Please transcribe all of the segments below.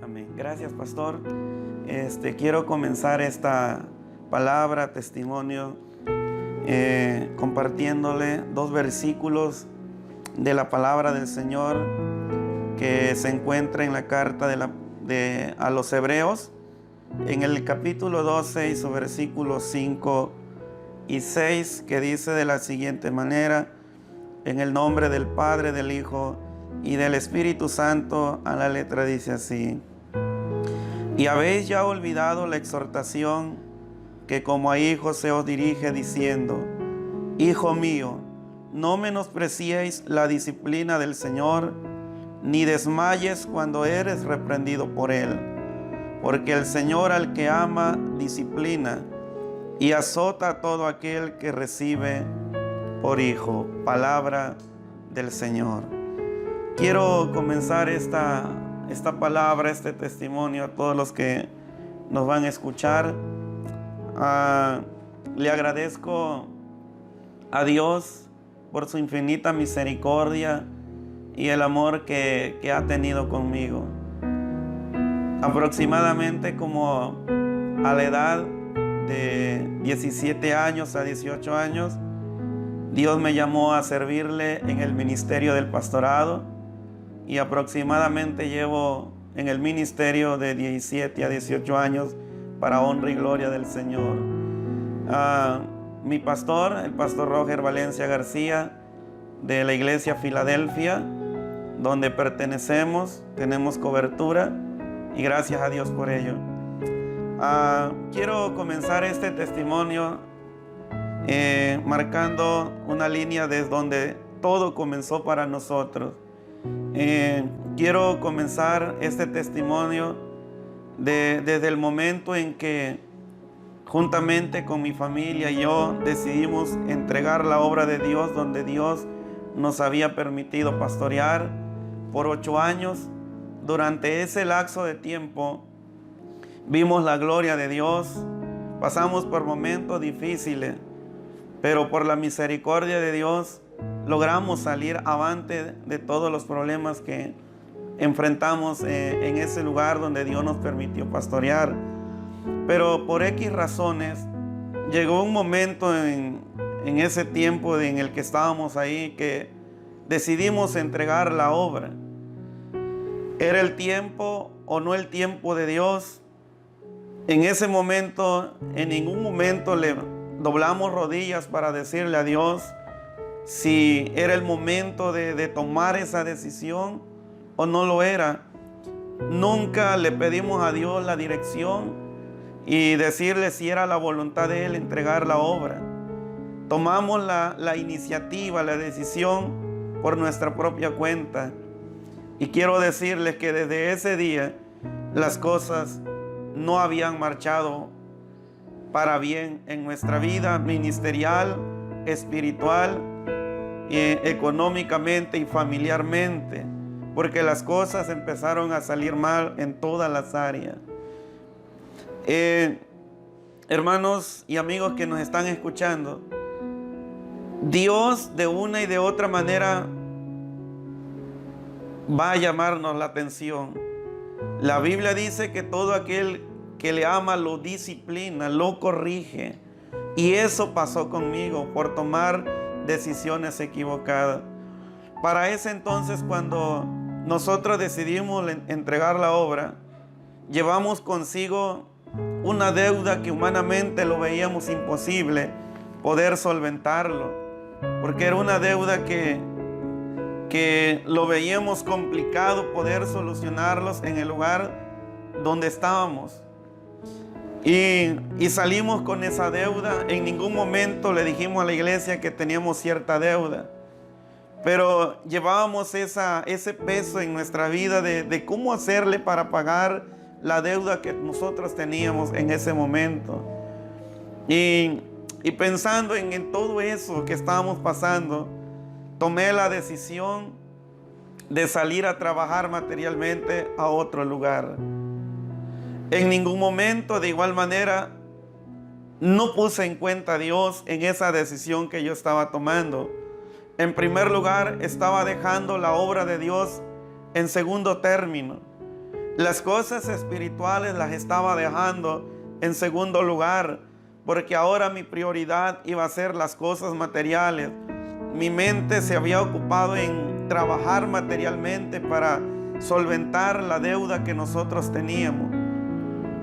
Amén. Gracias, pastor. Quiero comenzar esta palabra, testimonio, compartiéndole dos versículos de la palabra del Señor que se encuentra en la carta a los Hebreos, en el capítulo 12 y su versículos 5 y 6, que dice de la siguiente manera: en el nombre del Padre, del Hijo y del Espíritu Santo. A la letra dice así: y habéis ya olvidado la exhortación que como a hijos se os dirige, diciendo: Hijo mío, no menospreciéis la disciplina del Señor, ni desmayes cuando eres reprendido por Él. Porque el Señor al que ama disciplina y azota a todo aquel que recibe por hijo. Palabra del Señor. Quiero comenzar esta palabra, este testimonio a todos los que nos van a escuchar. Le agradezco a Dios por su infinita misericordia y el amor que ha tenido conmigo. Aproximadamente como a la edad de 17 años a 18 años, Dios me llamó a servirle en el ministerio del pastorado, y aproximadamente llevo en el ministerio de 17 a 18 años para honra y gloria del Señor. Mi pastor, el pastor Roger Valencia García, de la iglesia Filadelfia, donde pertenecemos, tenemos cobertura y gracias a Dios por ello. Quiero comenzar este testimonio marcando una línea desde donde todo comenzó para nosotros. Quiero comenzar este testimonio desde el momento en que juntamente con mi familia y yo decidimos entregar la obra de Dios, donde Dios nos había permitido pastorear por 8 años. Durante ese lapso de tiempo vimos la gloria de Dios, pasamos por momentos difíciles, pero por la misericordia de Dios logramos salir avante de todos los problemas que enfrentamos en ese lugar donde Dios nos permitió pastorear. Pero por X razones llegó un momento en ese tiempo en el que estábamos ahí que decidimos entregar la obra. ¿Era el tiempo o no el tiempo de Dios? En ese momento, en ningún momento le doblamos rodillas para decirle a Dios si era el momento de tomar esa decisión o no lo era. Nunca le pedimos a Dios la dirección y decirle si era la voluntad de Él entregar la obra. Tomamos la iniciativa, la decisión por nuestra propia cuenta. Y quiero decirles que desde ese día las cosas no habían marchado para bien en nuestra vida ministerial, espiritual, económicamente y familiarmente, porque las cosas empezaron a salir mal en todas las áreas. Hermanos y amigos que nos están escuchando, Dios de una y de otra manera va a llamarnos la atención. La Biblia dice que todo aquel que le ama lo disciplina, lo corrige. Y eso pasó conmigo por tomar decisiones equivocadas. Para ese entonces, cuando nosotros decidimos entregar la obra, llevamos consigo una deuda que humanamente lo veíamos imposible poder solventarlo, porque era una deuda que lo veíamos complicado poder solucionarlos en el lugar donde estábamos. Y salimos con esa deuda. En ningún momento le dijimos a la iglesia que teníamos cierta deuda, pero llevábamos ese peso en nuestra vida de cómo hacerle para pagar la deuda que nosotros teníamos en ese momento. Y pensando en todo eso que estábamos pasando, tomé la decisión de salir a trabajar materialmente a otro lugar. En ningún momento, de igual manera, no puse en cuenta a Dios en esa decisión que yo estaba tomando. En primer lugar, estaba dejando la obra de Dios en segundo término. Las cosas espirituales las estaba dejando en segundo lugar, porque ahora mi prioridad iba a ser las cosas materiales. Mi mente se había ocupado en trabajar materialmente para solventar la deuda que nosotros teníamos.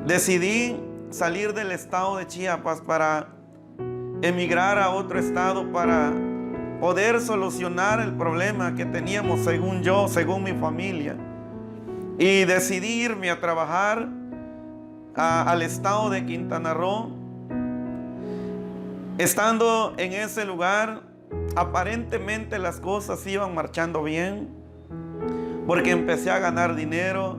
Decidí salir del estado de Chiapas para emigrar a otro estado para poder solucionar el problema que teníamos, según yo, según mi familia. Y decidí irme a trabajar al estado de Quintana Roo. Estando en ese lugar, aparentemente las cosas iban marchando bien, porque empecé a ganar dinero,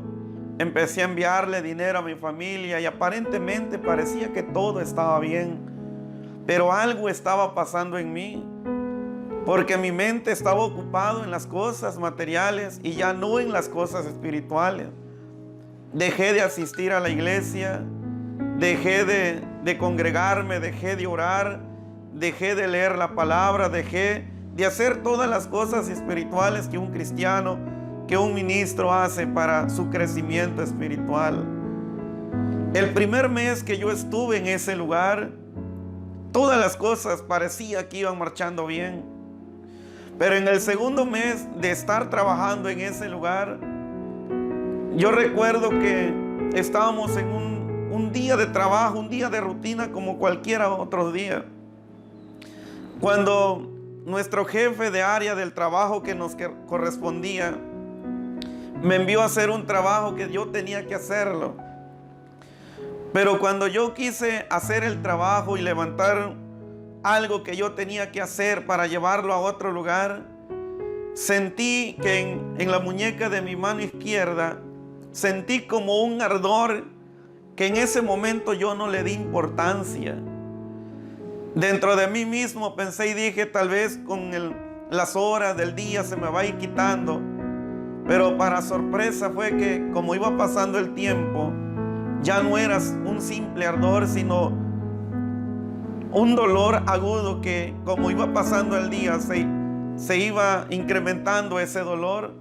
empecé a enviarle dinero a mi familia y aparentemente parecía que todo estaba bien. Pero algo estaba pasando en mí, porque mi mente estaba ocupada en las cosas materiales y ya no en las cosas espirituales. Dejé de asistir a la iglesia, dejé de congregarme, dejé de orar, dejé de leer la palabra, dejé de hacer todas las cosas espirituales que un cristiano, que un ministro hace para su crecimiento espiritual. El primer mes que yo estuve en ese lugar, todas las cosas parecía que iban marchando bien. Pero en el segundo mes de estar trabajando en ese lugar, yo recuerdo que estábamos en un día de trabajo, un día de rutina como cualquier otro día, cuando nuestro jefe de área del trabajo que nos correspondía me envió a hacer un trabajo que yo tenía que hacerlo. Pero cuando yo quise hacer el trabajo y levantar algo que yo tenía que hacer para llevarlo a otro lugar, sentí que en la muñeca de mi mano izquierda, sentí como un ardor que en ese momento yo no le di importancia. Dentro de mí mismo pensé y dije, tal vez con las horas del día se me va a ir quitando. Pero para sorpresa fue que como iba pasando el tiempo, ya no era un simple ardor, sino un dolor agudo que como iba pasando el día se iba incrementando ese dolor.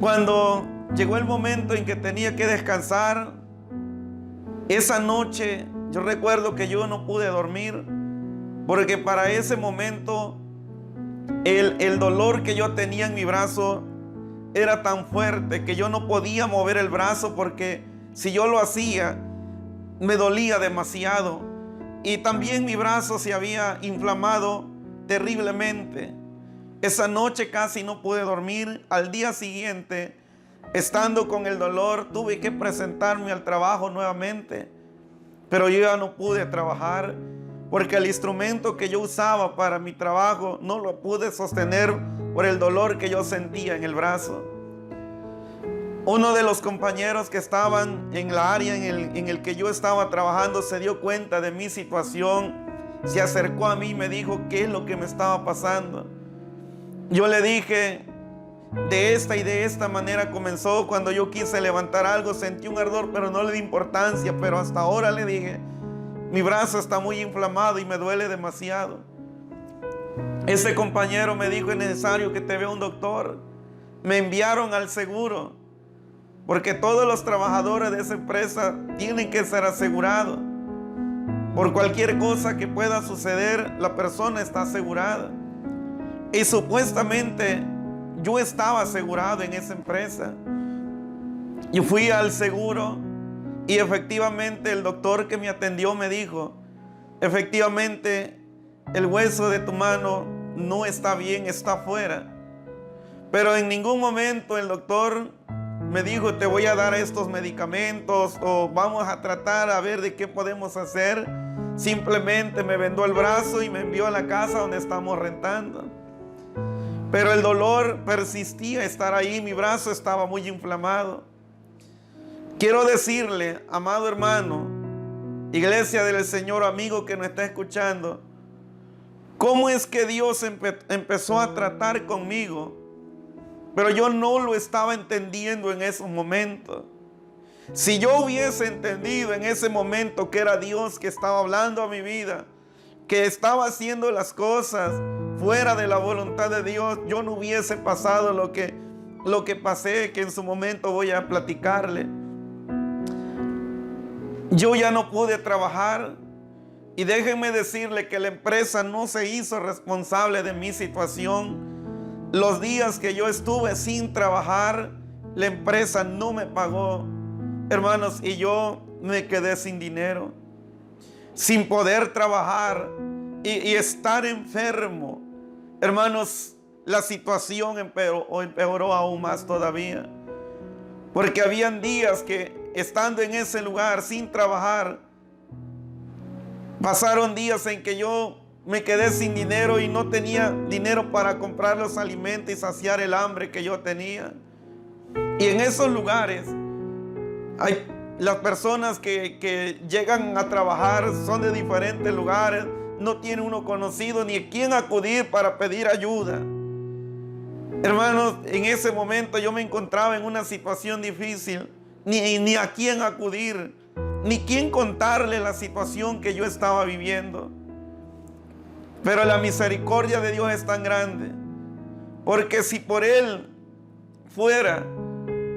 Cuando llegó el momento en que tenía que descansar, esa noche yo recuerdo que yo no pude dormir, porque para ese momento el dolor que yo tenía en mi brazo era tan fuerte que yo no podía mover el brazo, porque si yo lo hacía me dolía demasiado. Y también mi brazo se había inflamado terriblemente. Esa noche casi no pude dormir. Al día siguiente, estando con el dolor, tuve que presentarme al trabajo nuevamente. Pero yo ya no pude trabajar, porque el instrumento que yo usaba para mi trabajo no lo pude sostener por el dolor que yo sentía en el brazo. Uno de los compañeros que estaban en la área en el que yo estaba trabajando se dio cuenta de mi situación, se acercó a mí y me dijo qué es lo que me estaba pasando. Yo le dije, de esta y de esta manera comenzó. Cuando yo quise levantar algo sentí un ardor, pero no le di importancia. Pero hasta ahora, le dije, mi brazo está muy inflamado y me duele demasiado. Ese compañero me dijo, es necesario que te vea un doctor. Me enviaron al seguro, porque todos los trabajadores de esa empresa tienen que ser asegurados. Por cualquier cosa que pueda suceder, la persona está asegurada. Y supuestamente yo estaba asegurado en esa empresa. Yo fui al seguro y efectivamente el doctor que me atendió me dijo, efectivamente el hueso de tu mano no está bien, está fuera. Pero en ningún momento el doctor me dijo, te voy a dar estos medicamentos o vamos a tratar a ver de qué podemos hacer. Simplemente me vendó el brazo y me envió a la casa donde estamos rentando. Pero el dolor persistía estar ahí, mi brazo estaba muy inflamado. Quiero decirle, amado hermano, iglesia del Señor, amigo que nos está escuchando, cómo es que Dios empezó a tratar conmigo, pero yo no lo estaba entendiendo en esos momentos. Si yo hubiese entendido en ese momento que era Dios que estaba hablando a mi vida, que estaba haciendo las cosas fuera de la voluntad de Dios, yo no hubiese pasado lo que lo que pasé, que en su momento voy a platicarle. Yo ya no pude trabajar y déjenme decirle que la empresa no se hizo responsable de mi situación. Los días que yo estuve sin trabajar, la empresa no me pagó, hermanos, y yo me quedé sin dinero, sin poder trabajar y estar enfermo. Hermanos, la situación empeoró aún más todavía, porque habían días que estando en ese lugar sin trabajar, pasaron días en que yo me quedé sin dinero y no tenía dinero para comprar los alimentos y saciar el hambre que yo tenía. Y en esos lugares hay las personas que llegan a trabajar, son de diferentes lugares, no tiene uno conocido ni a quién acudir para pedir ayuda. Hermanos, en ese momento yo me encontraba en una situación difícil, ni a quién acudir, ni quién contarle la situación que yo estaba viviendo. Pero la misericordia de Dios es tan grande, porque si por Él fuera,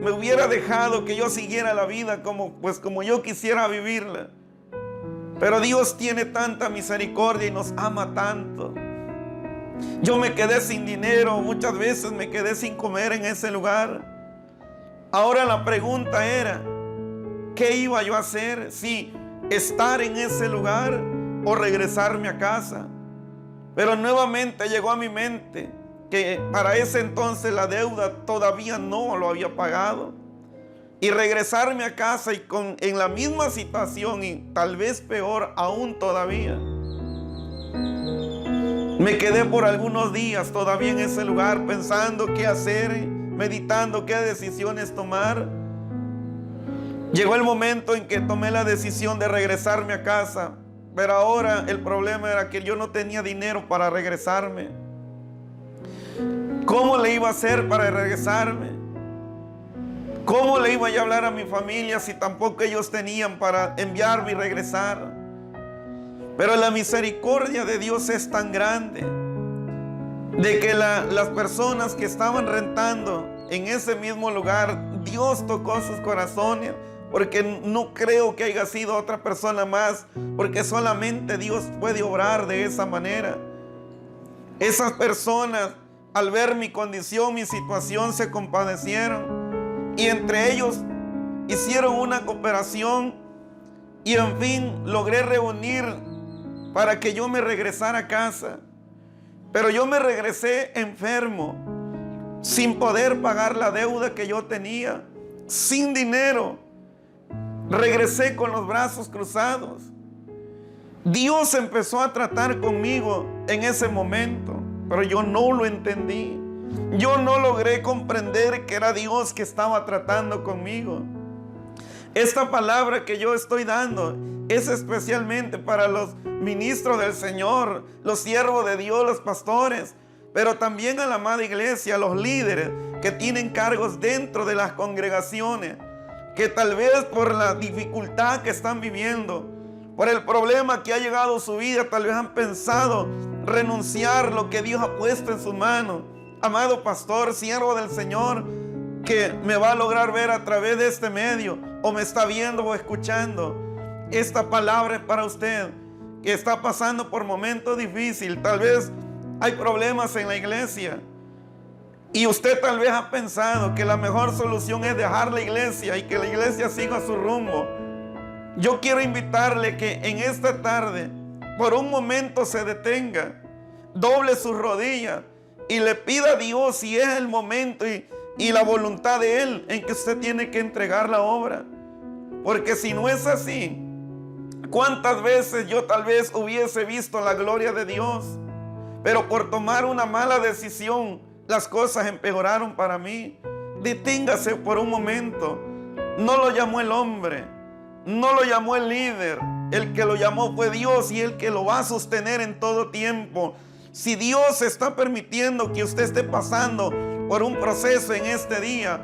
me hubiera dejado que yo siguiera la vida como yo quisiera vivirla. Pero Dios tiene tanta misericordia y nos ama tanto. Yo me quedé sin dinero, muchas veces me quedé sin comer en ese lugar. Ahora la pregunta era, ¿qué iba yo a hacer? Si estar en ese lugar o regresarme a casa. Pero nuevamente llegó a mi mente que para ese entonces la deuda todavía no lo había pagado. Y regresarme a casa y en la misma situación y tal vez peor aún todavía. Me quedé por algunos días todavía en ese lugar pensando qué hacer, meditando qué decisiones tomar. Llegó el momento en que tomé la decisión de regresarme a casa, pero ahora el problema era que yo no tenía dinero para regresarme. ¿Cómo le iba a hacer para regresarme? ¿Cómo le iba a hablar a mi familia si tampoco ellos tenían para enviarme y regresar? Pero la misericordia de Dios es tan grande de que las personas que estaban rentando en ese mismo lugar, Dios tocó sus corazones, porque no creo que haya sido otra persona más, porque solamente Dios puede obrar de esa manera. Esas personas, al ver mi condición, mi situación, se compadecieron y entre ellos hicieron una cooperación y en fin logré reunir para que yo me regresara a casa. Pero yo me regresé enfermo, sin poder pagar la deuda que yo tenía, sin dinero. Regresé con los brazos cruzados. Dios empezó a tratar conmigo en ese momento, pero yo no lo entendí. Yo no logré comprender que era Dios que estaba tratando conmigo. Esta palabra que yo estoy dando es especialmente para los ministros del Señor, los siervos de Dios, los pastores, pero también a la amada iglesia, a los líderes que tienen cargos dentro de las congregaciones, que tal vez por la dificultad que están viviendo, por el problema que ha llegado a su vida, tal vez han pensado renunciar lo que Dios ha puesto en sus manos. Amado pastor, siervo del Señor, que me va a lograr ver a través de este medio, o me está viendo o escuchando, esta palabra es para usted, que está pasando por momentos difíciles. Tal vez hay problemas en la iglesia, y usted tal vez ha pensado que la mejor solución es dejar la iglesia y que la iglesia siga su rumbo. Yo quiero invitarle que en esta tarde, por un momento se detenga, doble sus rodillas y le pida a Dios si es el momento y la voluntad de Él en que usted tiene que entregar la obra. Porque si no es así, ¿cuántas veces yo tal vez hubiese visto la gloria de Dios? Pero por tomar una mala decisión, las cosas empeoraron para mí. Deténgase por un momento. No lo llamó el hombre, no lo llamó el líder. El que lo llamó fue Dios y el que lo va a sostener en todo tiempo. Si Dios está permitiendo que usted esté pasando por un proceso en este día,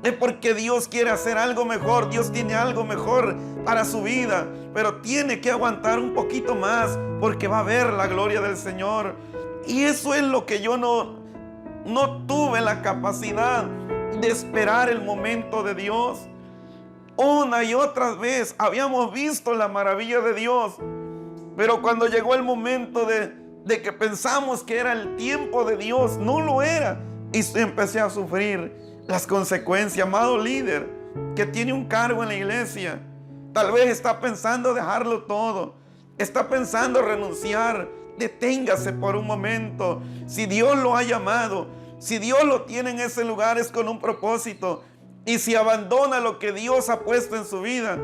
es porque Dios quiere hacer algo mejor. Dios tiene algo mejor para su vida, pero tiene que aguantar un poquito más, porque va a ver la gloria del Señor. Y eso es lo que yo no tuve la capacidad de esperar el momento de Dios. Una y otra vez habíamos visto la maravilla de Dios, pero cuando llegó el momento de que pensamos que era el tiempo de Dios, no lo era, y empecé a sufrir las consecuencias. Amado líder que tiene un cargo en la iglesia, tal vez está pensando dejarlo todo, está pensando renunciar. Deténgase por un momento. Si Dios lo ha llamado, si Dios lo tiene en ese lugar, es con un propósito. Y si abandona lo que Dios ha puesto en su vida,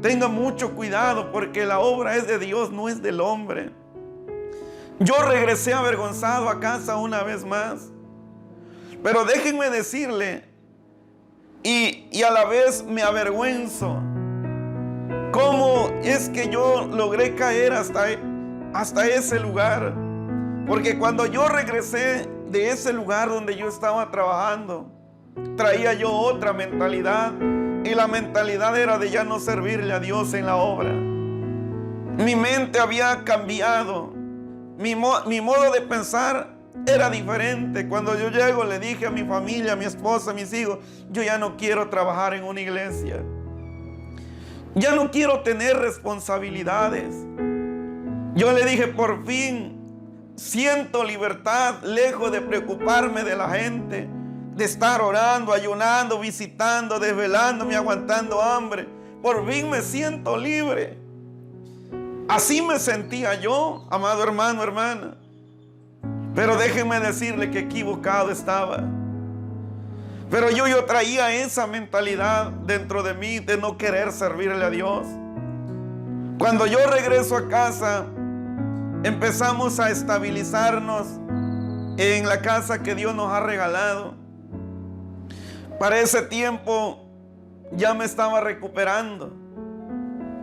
tenga mucho cuidado, porque la obra es de Dios, no es del hombre. Yo regresé avergonzado a casa una vez más, pero déjenme decirle, y a la vez me avergüenzo, cómo es que yo logré caer hasta ese lugar. Porque cuando yo regresé de ese lugar donde yo estaba trabajando, traía yo otra mentalidad, y la mentalidad era de ya no servirle a Dios en la obra. Mi mente había cambiado, mi modo de pensar era diferente. Cuando yo llego, le dije a mi familia, a mi esposa, a mis hijos, yo ya no quiero trabajar en una iglesia, ya no quiero tener responsabilidades. Yo le dije, por fin siento libertad, lejos de preocuparme de la gente, de estar orando, ayunando, visitando, desvelándome, aguantando hambre. Por fin me siento libre. Así me sentía yo, amado hermano, hermana. Pero déjenme decirle que equivocado estaba. Pero yo traía esa mentalidad dentro de mí de no querer servirle a Dios. Cuando yo regreso a casa, empezamos a estabilizarnos en la casa que Dios nos ha regalado. Para ese tiempo ya me estaba recuperando,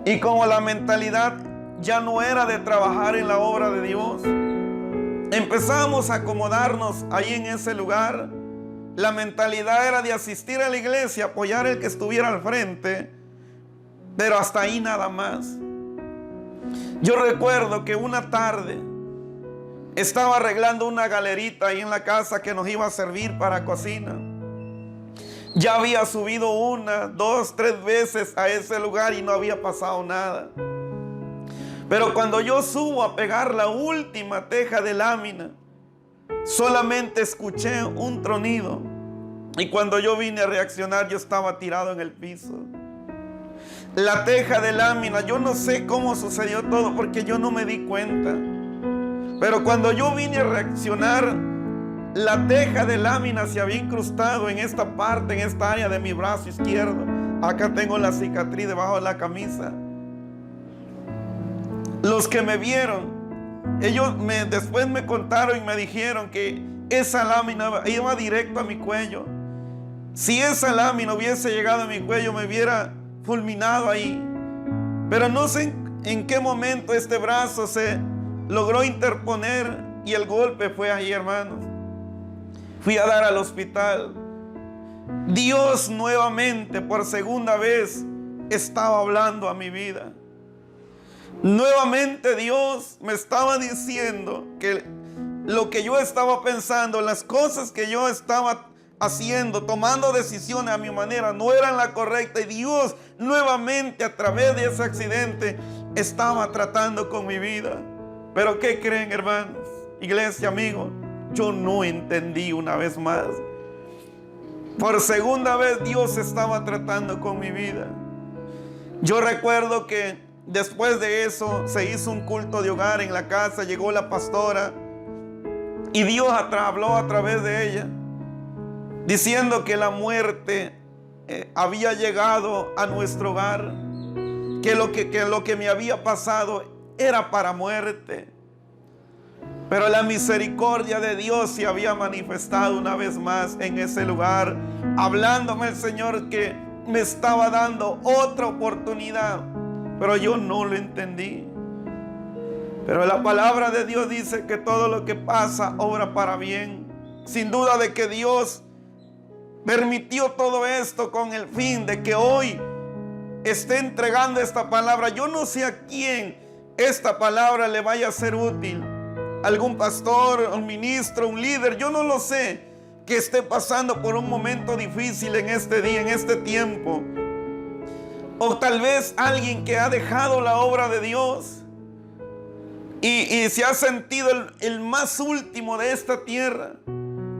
y como la mentalidad ya no era de trabajar en la obra de Dios, empezamos a acomodarnos ahí en ese lugar. La mentalidad era de asistir a la iglesia, apoyar el que estuviera al frente, pero hasta ahí nada más. Yo recuerdo que una tarde estaba arreglando una galerita ahí en la casa que nos iba a servir para cocina. Ya había subido 1, 2, 3 veces a ese lugar y no había pasado nada. Pero cuando yo subo a pegar la última teja de lámina, solamente escuché un tronido. Y cuando yo vine a reaccionar, yo estaba tirado en el piso. La teja de lámina, yo no sé cómo sucedió todo, porque yo no me di cuenta. Pero cuando yo vine a reaccionar, la teja de lámina se había incrustado en esta parte, en esta área de mi brazo izquierdo. Acá tengo la cicatriz debajo de la camisa. Los que me vieron, ellos después me contaron y me dijeron que esa lámina iba directo a mi cuello. Si esa lámina hubiese llegado a mi cuello, me hubiera fulminado ahí. Pero no sé en qué momento este brazo se logró interponer y el golpe fue ahí, hermanos. Fui a dar al hospital. Dios nuevamente, por segunda vez, estaba hablando a mi vida. Nuevamente Dios me estaba diciendo que lo que yo estaba pensando, las cosas que yo estaba haciendo, tomando decisiones a mi manera, no eran la correcta. Y Dios nuevamente, a través de ese accidente, estaba tratando con mi vida. Pero ¿qué creen, hermanos? Iglesia, amigos, yo no entendí una vez más. Por segunda vez Dios estaba tratando con mi vida. Yo recuerdo que después de eso se hizo un culto de hogar en la casa, llegó la pastora y Dios habló a través de ella, diciendo que la muerte había llegado a nuestro hogar, que lo que me había pasado era para muerte. Pero la misericordia de Dios se había manifestado una vez más en ese lugar, hablándome el Señor que me estaba dando otra oportunidad. Pero yo no lo entendí. Pero la palabra de Dios dice que todo lo que pasa obra para bien. Sin duda de que Dios permitió todo esto con el fin de que hoy esté entregando esta palabra. Yo no sé a quién esta palabra le vaya a ser útil. Algún pastor, un ministro, un líder, yo no lo sé. que esté pasando por un momento difícil en este día, en este tiempo. O tal vez alguien que ha dejado la obra de Dios y se ha sentido el más último de esta tierra.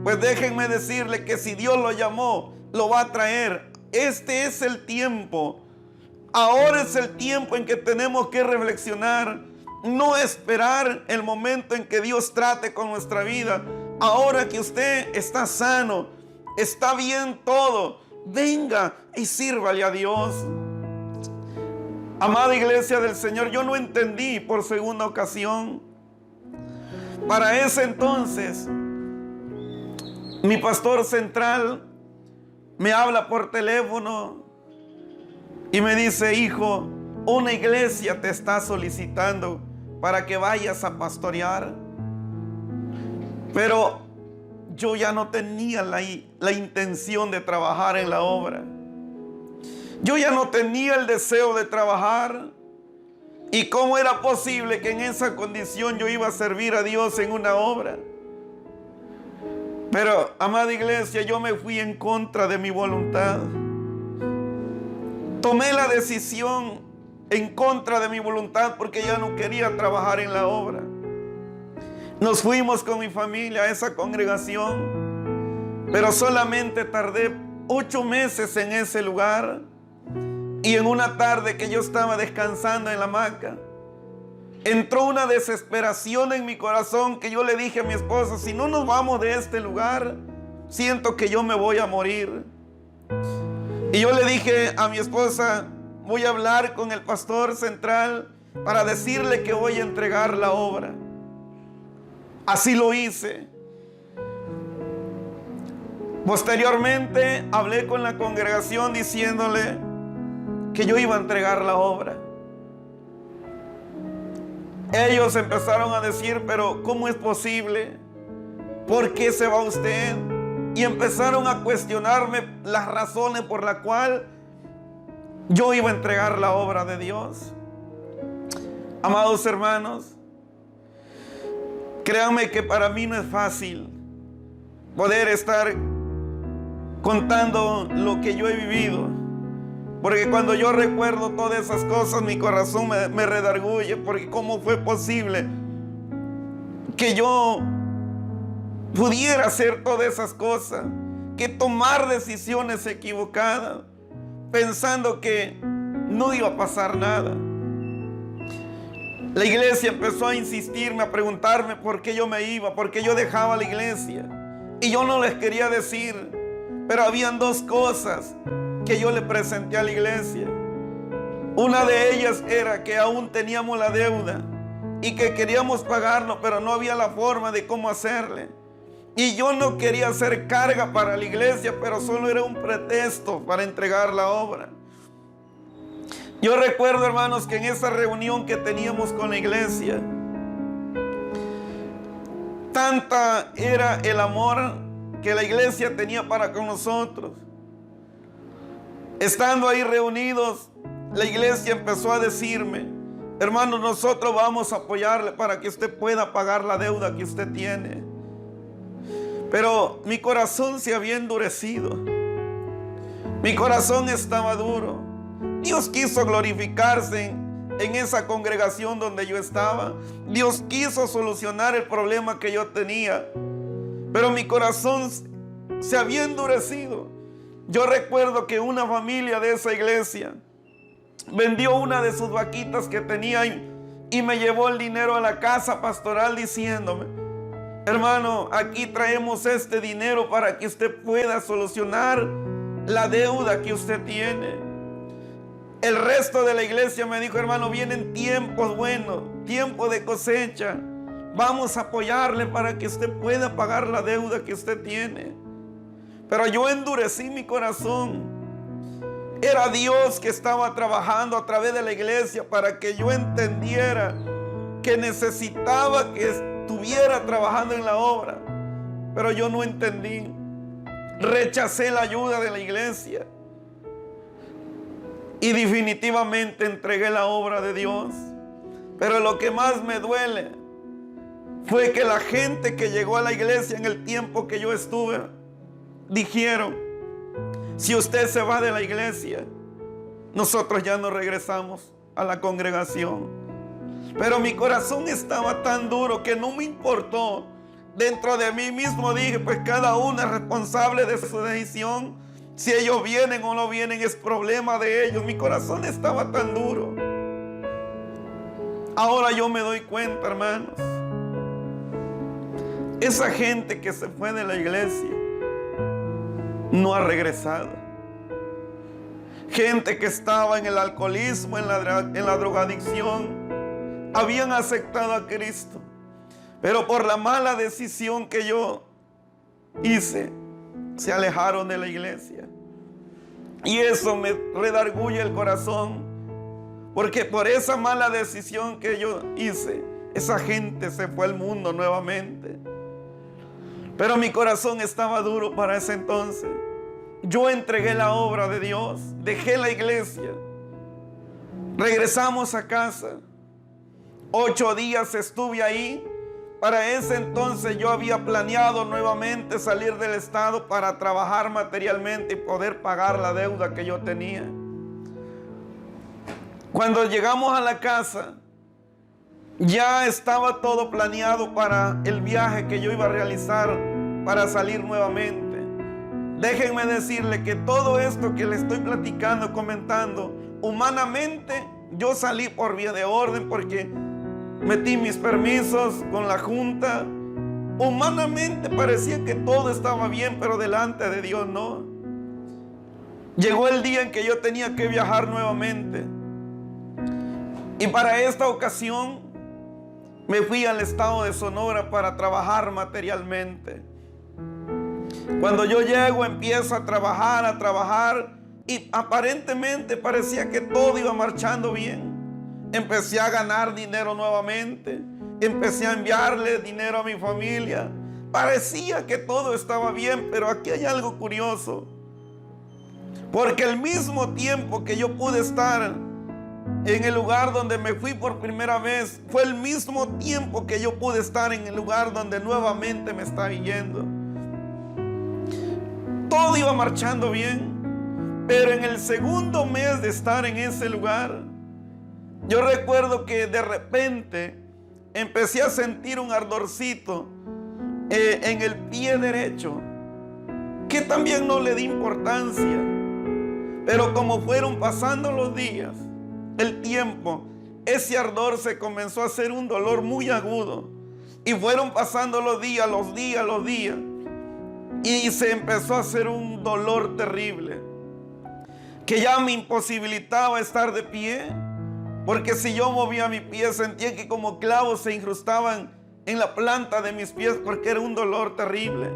Pues déjenme decirle que si Dios lo llamó, lo va a traer. Este es el tiempo. Ahora es el tiempo en que tenemos que reflexionar. No esperar el momento en que Dios trate con nuestra vida. Ahora que usted está sano, está bien todo, venga y sírvale a Dios. Amada iglesia del Señor, yo no entendí por segunda ocasión. Para ese entonces, mi pastor central me habla por teléfono y me dice: hijo, una iglesia te está solicitando para que vayas a pastorear. Pero yo ya no tenía la intención de trabajar en la obra. Yo ya no tenía el deseo de trabajar. ¿Y cómo era posible que en esa condición yo iba a servir a Dios en una obra? Pero, amada iglesia, yo me fui en contra de mi voluntad. Tomé la decisión en contra de mi voluntad porque ya no quería trabajar en la obra. Nos fuimos con mi familia a esa congregación, pero solamente tardé 8 meses en ese lugar. Y en una tarde que yo estaba descansando en la hamaca, entró una desesperación en mi corazón que yo le dije a mi esposa: si no nos vamos de este lugar, siento que yo me voy a morir. Y yo le dije a mi esposa: voy a hablar con el pastor central para decirle que voy a entregar la obra. Así lo hice. Posteriormente hablé con la congregación diciéndole que yo iba a entregar la obra. Ellos empezaron a decir: pero ¿cómo es posible? ¿Por qué se va usted? Y empezaron a cuestionarme las razones por las cuales yo iba a entregar la obra de Dios. Amados hermanos, créanme que para mí no es fácil poder estar contando lo que yo he vivido. Porque cuando yo recuerdo todas esas cosas, mi corazón me redarguye. Porque ¿cómo fue posible que yo pudiera hacer todas esas cosas? Que tomar decisiones equivocadas, pensando que no iba a pasar nada. La iglesia empezó a insistirme, a preguntarme por qué yo me iba, por qué yo dejaba la iglesia. Y yo no les quería decir, pero habían 2 cosas que yo le presenté a la iglesia. Una de ellas era que aún teníamos la deuda y que queríamos pagarlo, pero no había la forma de cómo hacerle. Y yo no quería hacer carga para la iglesia, pero solo era un pretexto para entregar la obra. Yo recuerdo, hermanos, que en esa reunión que teníamos con la iglesia, tanta era el amor que la iglesia tenía para con nosotros. Estando ahí reunidos, la iglesia empezó a decirme: hermano, nosotros vamos a apoyarle para que usted pueda pagar la deuda que usted tiene. Pero mi corazón se había endurecido. Mi corazón estaba duro. Dios quiso glorificarse en esa congregación donde yo estaba. Dios quiso solucionar el problema que yo tenía. Pero mi corazón se había endurecido. Yo recuerdo que una familia de esa iglesia vendió una de sus vaquitas que tenía y me llevó el dinero a la casa pastoral diciéndome: hermano, aquí traemos este dinero para que usted pueda solucionar la deuda que usted tiene. El resto de la iglesia me dijo: hermano, vienen tiempos buenos, tiempo de cosecha. Vamos a apoyarle para que usted pueda pagar la deuda que usted tiene. Pero yo endurecí mi corazón. Era Dios que estaba trabajando a través de la iglesia para que yo entendiera que necesitaba que estuviera trabajando en la obra. Pero yo no entendí. Rechacé la ayuda de la iglesia. Y definitivamente entregué la obra de Dios. Pero lo que más me duele fue que la gente que llegó a la iglesia en el tiempo que yo estuve dijeron: si usted se va de la iglesia, nosotros ya no regresamos a la congregación. Pero mi corazón estaba tan duro que no me importó. Dentro de mí mismo dije: pues cada uno es responsable de su decisión. Si ellos vienen o no vienen es problema de ellos. Mi corazón estaba tan duro. Ahora yo me doy cuenta, hermanos, esa gente que se fue de la iglesia no ha regresado. Gente que estaba en el alcoholismo, en la drogadicción, habían aceptado a Cristo, pero por la mala decisión que yo hice, se alejaron de la iglesia. Y eso me redarguye el corazón, porque por esa mala decisión que yo hice, esa gente se fue al mundo nuevamente. Pero mi corazón estaba duro para ese entonces. Yo entregué la obra de Dios, dejé la iglesia, regresamos a casa. 8 días estuve ahí. Para ese entonces yo había planeado nuevamente salir del estado para trabajar materialmente y poder pagar la deuda que yo tenía. Cuando llegamos a la casa, ya estaba todo planeado para el viaje que yo iba a realizar para salir nuevamente. Déjenme decirle que todo esto que le estoy platicando, comentando, humanamente yo salí por vía de orden porque metí mis permisos con la junta. Humanamente parecía que todo estaba bien, pero delante de Dios no. Llegó el día en que yo tenía que viajar nuevamente. Y para esta ocasión me fui al estado de Sonora para trabajar materialmente. Cuando yo llego, empiezo a trabajar y aparentemente parecía que todo iba marchando bien. Empecé a ganar dinero nuevamente. Empecé a enviarle dinero a mi familia. Parecía que todo estaba bien, pero aquí hay algo curioso. Porque el mismo tiempo que yo pude estar en el lugar donde me fui por primera vez, fue el mismo tiempo que yo pude estar en el lugar donde nuevamente me estaba yendo. Todo iba marchando bien, pero en el segundo mes de estar en ese lugar, yo recuerdo que de repente empecé a sentir un ardorcito en el pie derecho, que también no le di importancia. Pero como fueron pasando los días, el tiempo, ese ardor se comenzó a hacer un dolor muy agudo. Y fueron pasando los días, y se empezó a hacer un dolor terrible, que ya me imposibilitaba estar de pie. Porque si yo movía mi pie, sentía que como clavos se incrustaban en la planta de mis pies, porque era un dolor terrible.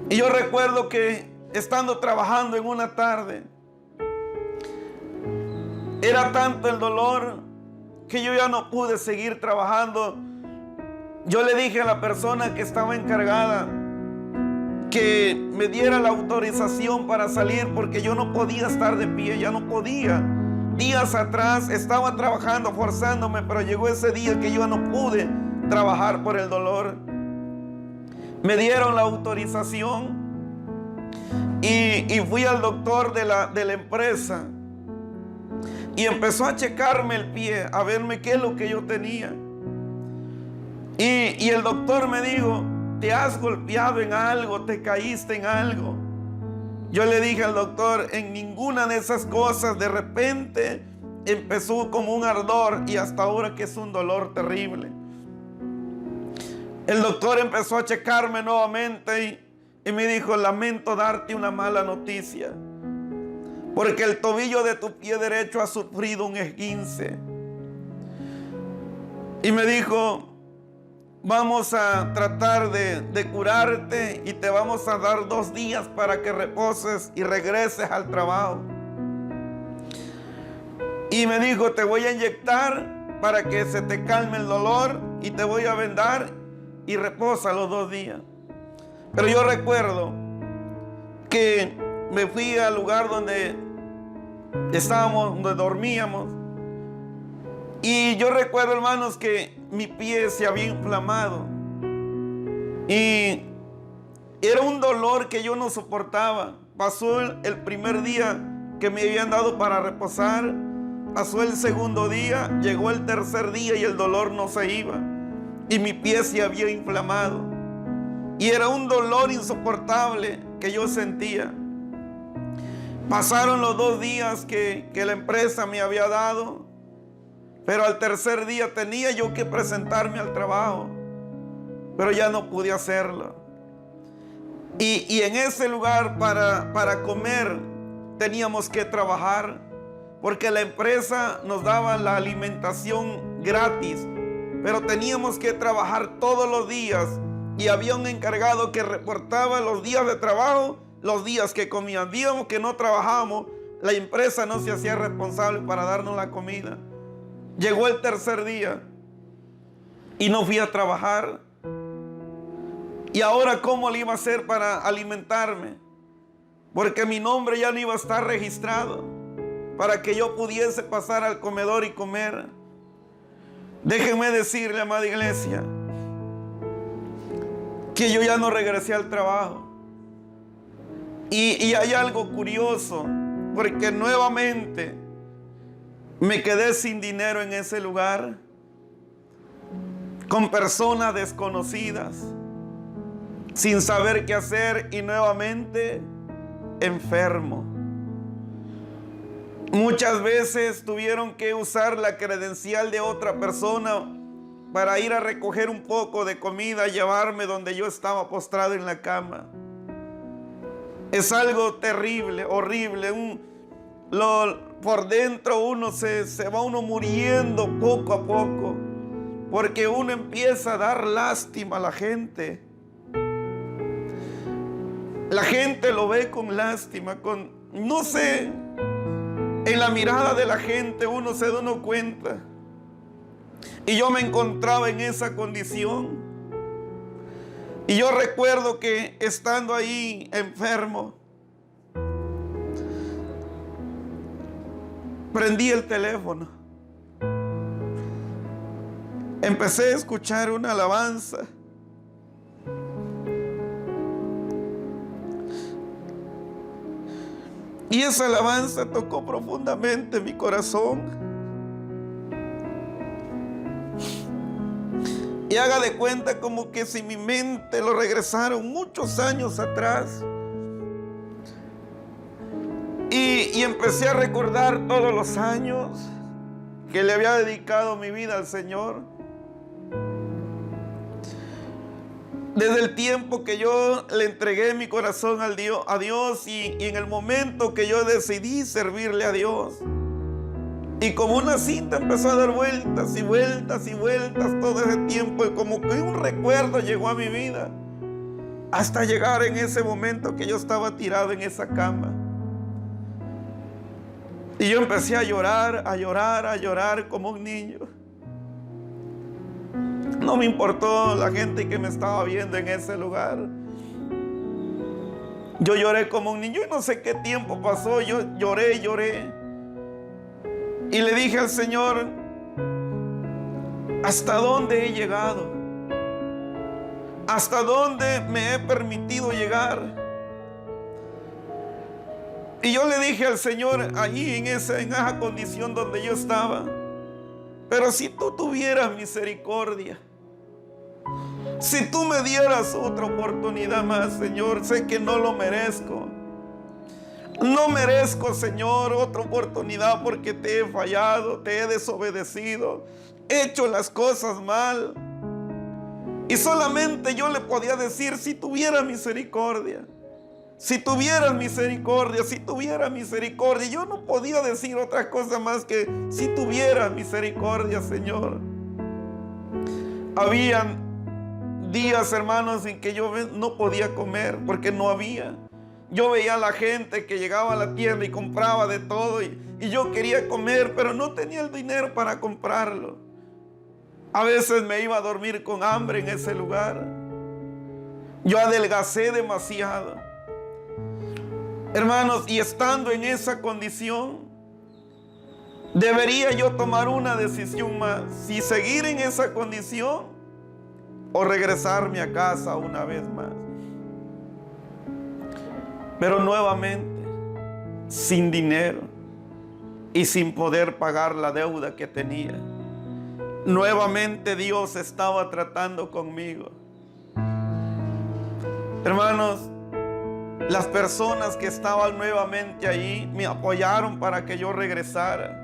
Y yo recuerdo que estando trabajando en una tarde, era tanto el dolor que yo ya no pude seguir trabajando. Yo le dije a la persona que estaba encargada que me diera la autorización para salir, porque yo no podía estar de pie, ya no podía. Días atrás estaba trabajando, forzándome, pero llegó ese día que yo no pude trabajar por el dolor. Me dieron la autorización y fui al doctor de la empresa y empezó a checarme el pie, a verme qué es lo que yo tenía. Y el doctor me dijo: ¿te has golpeado en algo? ¿Te caíste en algo? Yo le dije al doctor: en ninguna de esas cosas. De repente empezó como un ardor y hasta ahora que es un dolor terrible. El doctor empezó a checarme nuevamente y me dijo: lamento darte una mala noticia, porque el tobillo de tu pie derecho ha sufrido un esguince. Y me dijo: vamos a tratar de curarte y te vamos a dar 2 días para que reposes y regreses al trabajo. Y me dijo: te voy a inyectar para que se te calme el dolor y te voy a vendar y reposa los 2 días. Pero yo recuerdo que me fui al lugar donde estábamos, donde dormíamos. Y yo recuerdo, hermanos, que mi pie se había inflamado. Y Era un dolor que yo no soportaba. Pasó el primer día que me habían dado para reposar. Pasó el segundo día, llegó el tercer día y el dolor no se iba. Y mi pie se había inflamado. Y era un dolor insoportable que yo sentía. Pasaron los 2 días que la empresa me había dado. Pero al tercer día tenía yo que presentarme al trabajo. Pero ya no pude hacerlo. Y en ese lugar para comer teníamos que trabajar, porque la empresa nos daba la alimentación gratis, pero teníamos que trabajar todos los días y había un encargado que reportaba los días de trabajo, los días que comían. Díamos que no trabajamos, la empresa no se hacía responsable para darnos la comida. Llegó el tercer día y no fui a trabajar. Y ahora, ¿cómo le iba a hacer para alimentarme? Porque mi nombre ya no iba a estar registrado para que yo pudiese pasar al comedor y comer. Déjenme decirle, amada iglesia, que yo ya no regresé al trabajo. Y hay algo curioso, porque nuevamente me quedé sin dinero en ese lugar, con personas desconocidas, sin saber qué hacer, y nuevamente enfermo. Muchas veces tuvieron que usar la credencial de otra persona para ir a recoger un poco de comida y llevarme donde yo estaba postrado en la cama. Es algo terrible, horrible. Por dentro uno se va muriendo poco a poco, porque uno empieza a dar lástima a la gente. La gente lo ve con lástima, no sé, en la mirada de la gente uno se da cuenta. Y yo me encontraba en esa condición. Y yo recuerdo que estando ahí enfermo, prendí el teléfono. Empecé a escuchar una alabanza. Y esa alabanza tocó profundamente mi corazón. Y haga de cuenta como que si mi mente lo regresaron muchos años atrás. Y empecé a recordar todos los años que le había dedicado mi vida al Señor. Desde el tiempo que yo le entregué mi corazón a Dios y en el momento que yo decidí servirle a Dios. Y como una cinta empezó a dar vueltas y vueltas y vueltas todo ese tiempo, y como que un recuerdo llegó a mi vida, hasta llegar en ese momento que yo estaba tirado en esa cama. Y yo empecé a llorar, a llorar, a llorar como un niño. No me importó la gente que me estaba viendo en ese lugar. Yo lloré como un niño y no sé qué tiempo pasó. Yo lloré. Y le dije al Señor, ¿hasta dónde he llegado? ¿Hasta dónde me he permitido llegar? Y yo le dije al Señor allí en esa condición donde yo estaba, pero si tú tuvieras misericordia, si tú me dieras otra oportunidad más, Señor, sé que no lo merezco. No merezco, Señor, otra oportunidad porque te he fallado, te he desobedecido, he hecho las cosas mal. Y solamente yo le podía decir, si tuviera misericordia, si tuvieras misericordia, si tuviera misericordia. Yo no podía decir otra cosa más que si tuviera misericordia, Señor. Habían días, hermanos, en que yo no podía comer porque no había. Yo veía a la gente que llegaba a la tienda y compraba de todo y yo quería comer, pero no tenía el dinero para comprarlo. A veces me iba a dormir con hambre en ese lugar. Yo adelgacé demasiado. Hermanos, y estando en esa condición, debería yo tomar una decisión más: si seguir en esa condición o regresarme a casa una vez más. Pero nuevamente, sin dinero y sin poder pagar la deuda que tenía, nuevamente Dios estaba tratando conmigo. Hermanos, las personas que estaban nuevamente allí me apoyaron para que yo regresara.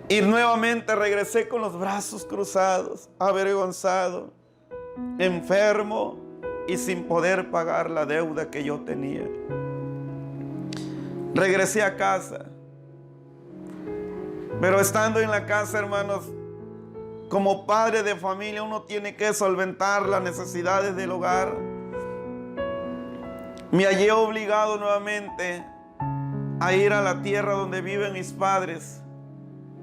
Y nuevamente regresé con los brazos cruzados, avergonzado, enfermo y sin poder pagar la deuda que yo tenía. Regresé a casa. Pero estando en la casa, hermanos, como padre de familia, uno tiene que solventar las necesidades del hogar. Me hallé obligado nuevamente a ir a la tierra donde viven mis padres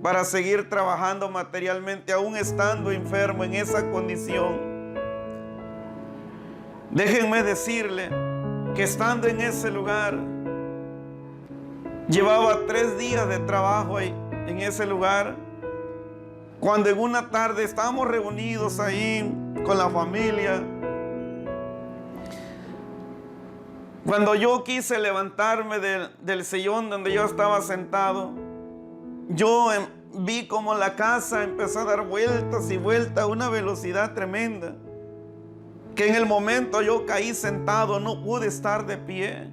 para seguir trabajando materialmente, aún estando enfermo en esa condición. Déjenme decirle que estando en ese lugar, llevaba 3 días de trabajo ahí, en ese lugar, cuando en una tarde estábamos reunidos ahí con la familia. Cuando yo quise levantarme del sillón donde yo estaba sentado, yo vi como la casa empezó a dar vueltas y vueltas a una velocidad tremenda, que en el momento yo caí sentado, no pude estar de pie.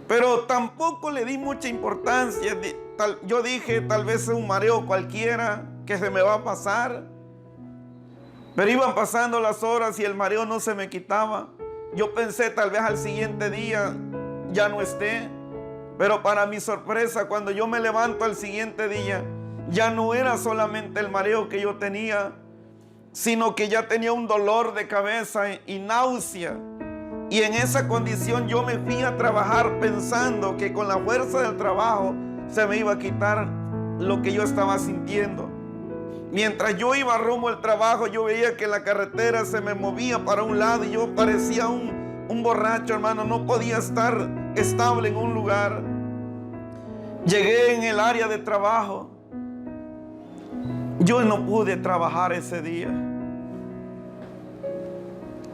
Pero tampoco le di mucha importancia. Yo dije, tal vez es un mareo cualquiera que se me va a pasar. Pero iban pasando las horas y el mareo no se me quitaba. Yo pensé, tal vez al siguiente día ya no esté. Pero para mi sorpresa, cuando yo me levanto al siguiente día, ya no era solamente el mareo que yo tenía, sino que ya tenía un dolor de cabeza y náusea. Y en esa condición yo me fui a trabajar pensando que con la fuerza del trabajo se me iba a quitar lo que yo estaba sintiendo. Mientras yo iba rumbo al trabajo, yo veía que la carretera se me movía para un lado y yo parecía un borracho, hermano. No podía estar estable en un lugar. Llegué en el área de trabajo. Yo no pude trabajar ese día.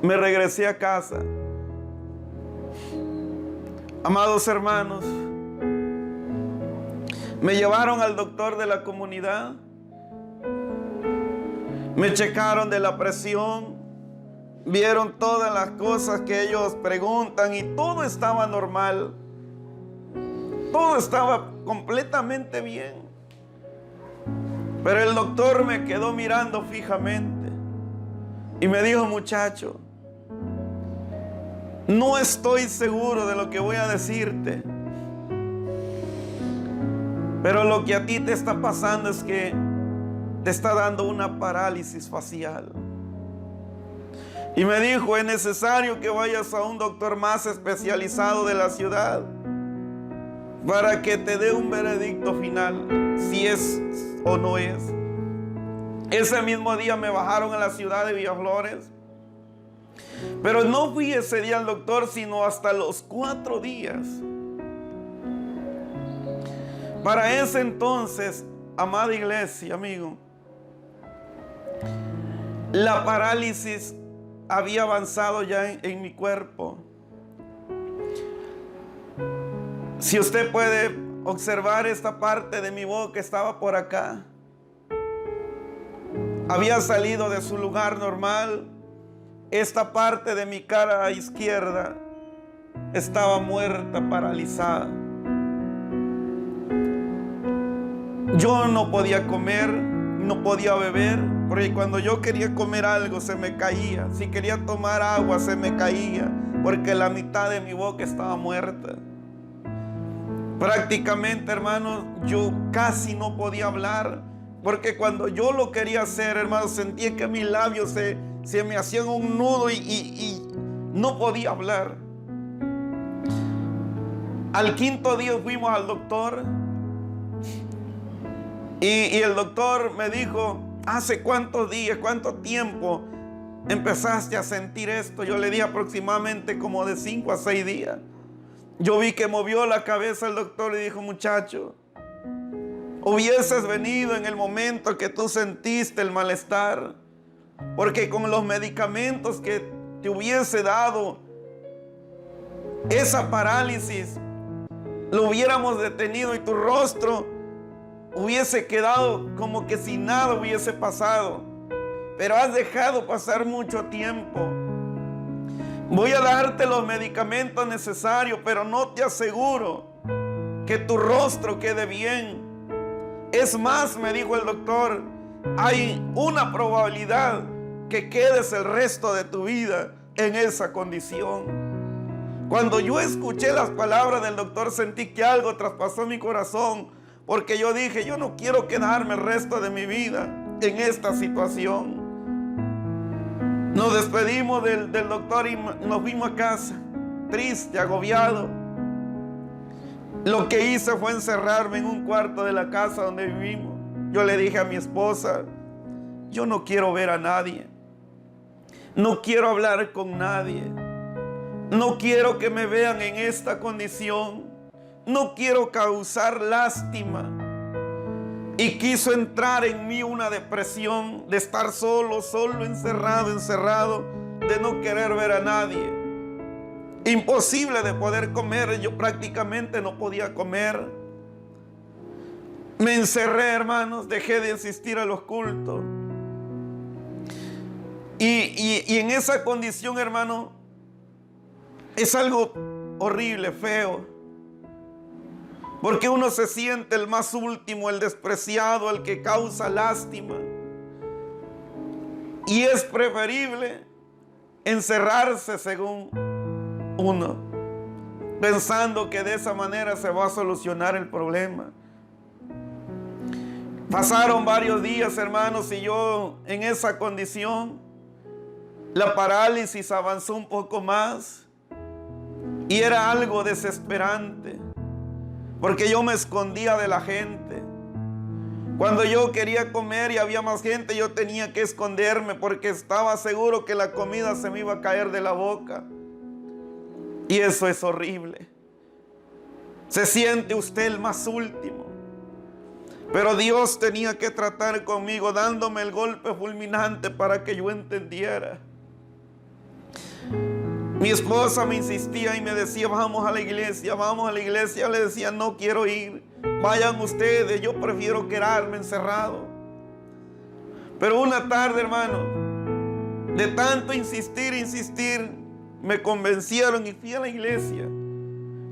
Me regresé a casa. Amados hermanos, me llevaron al doctor de la comunidad. Me checaron de la presión, vieron todas las cosas que ellos preguntan y todo estaba normal. Todo estaba completamente bien. Pero el doctor me quedó mirando fijamente y me dijo: muchacho, no estoy seguro de lo que voy a decirte, pero lo que a ti te está pasando es que te está dando una parálisis facial. Y me dijo: es necesario que vayas a un doctor más especializado de la ciudad para que te dé un veredicto final, si es o no es. Ese mismo día me bajaron a la ciudad de Villaflores. Pero no fui ese día al doctor, sino hasta los 4 días. Para ese entonces, amada iglesia, amigo, la parálisis había avanzado ya en mi cuerpo. Si usted puede observar, esta parte de mi boca estaba por acá. Había salido de su lugar normal. Esta parte de mi cara izquierda estaba muerta, paralizada. Yo no podía comer, no podía beber, porque cuando yo quería comer algo se me caía. Si quería tomar agua se me caía, porque la mitad de mi boca estaba muerta. Prácticamente, hermanos, yo casi no podía hablar, porque cuando yo lo quería hacer, hermanos, sentía que mis labios se me hacían un nudo y no podía hablar. Al 5.º día fuimos al doctor y el doctor me dijo: ¿hace cuántos días, cuánto tiempo empezaste a sentir esto? Yo le di aproximadamente como de 5 a 6 días. Yo vi que movió la cabeza el doctor y dijo: muchacho, hubieses venido en el momento que tú sentiste el malestar, porque con los medicamentos que te hubiese dado esa parálisis lo hubiéramos detenido y tu rostro hubiese quedado como que si nada hubiese pasado. Pero has dejado pasar mucho tiempo. Voy a darte los medicamentos necesarios, pero no te aseguro que tu rostro quede bien. Es más, me dijo el doctor, hay una probabilidad que quedes el resto de tu vida en esa condición. Cuando yo escuché las palabras del doctor, sentí que algo traspasó mi corazón, porque yo dije, yo no quiero quedarme el resto de mi vida en esta situación. Nos despedimos del doctor y nos fuimos a casa, triste, agobiado. Lo que hice fue encerrarme en un cuarto de la casa donde vivimos. Yo le dije a mi esposa, yo no quiero ver a nadie. No quiero hablar con nadie. No quiero que me vean en esta condición. No quiero causar lástima. Y quiso entrar en mí una depresión de estar solo, encerrado, de no querer ver a nadie. Imposible de poder comer. Yo prácticamente no podía comer. Me encerré, hermanos, dejé de asistir a los cultos. Y en esa condición, hermano, es algo horrible, feo. Porque uno se siente el más último, el despreciado, el que causa lástima. Y es preferible encerrarse según uno, pensando que de esa manera se va a solucionar el problema. Pasaron varios días, hermanos, y yo en esa condición, la parálisis avanzó un poco más y era algo desesperante, porque yo me escondía de la gente. Cuando yo quería comer y había más gente, yo tenía que esconderme porque estaba seguro que la comida se me iba a caer de la boca. Y eso es horrible. Se siente usted el más último. Pero Dios tenía que tratar conmigo, dándome el golpe fulminante para que yo entendiera. Mi esposa me insistía y me decía, vamos a la iglesia, vamos a la iglesia. Yo le decía, no quiero ir, vayan ustedes, yo prefiero quedarme encerrado. Pero una tarde, hermano, de tanto insistir, me convencieron y fui a la iglesia.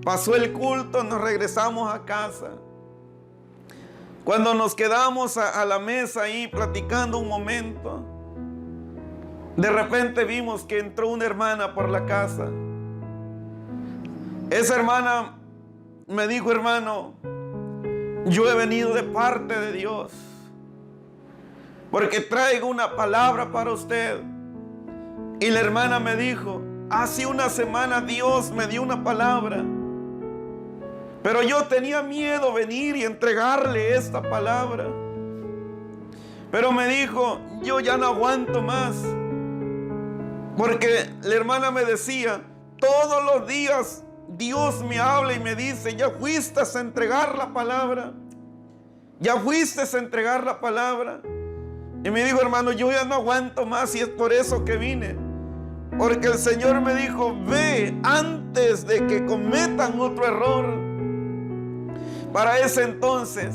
Pasó el culto, nos regresamos a casa. Cuando nos quedamos a la mesa ahí platicando un momento, de repente vimos que entró una hermana por la casa. Esa hermana me dijo, hermano, yo he venido de parte de Dios, porque traigo una palabra para usted. Y la hermana me dijo, hace una semana Dios me dio una palabra, pero yo tenía miedo venir y entregarle esta palabra. Pero me dijo, yo ya no aguanto más. Porque la hermana me decía, todos los días Dios me habla y me dice, ya fuiste a entregar la palabra. Ya fuiste a entregar la palabra. Y me dijo, hermano, yo ya no aguanto más y es por eso que vine. Porque el Señor me dijo, ve antes de que cometan otro error. Para ese entonces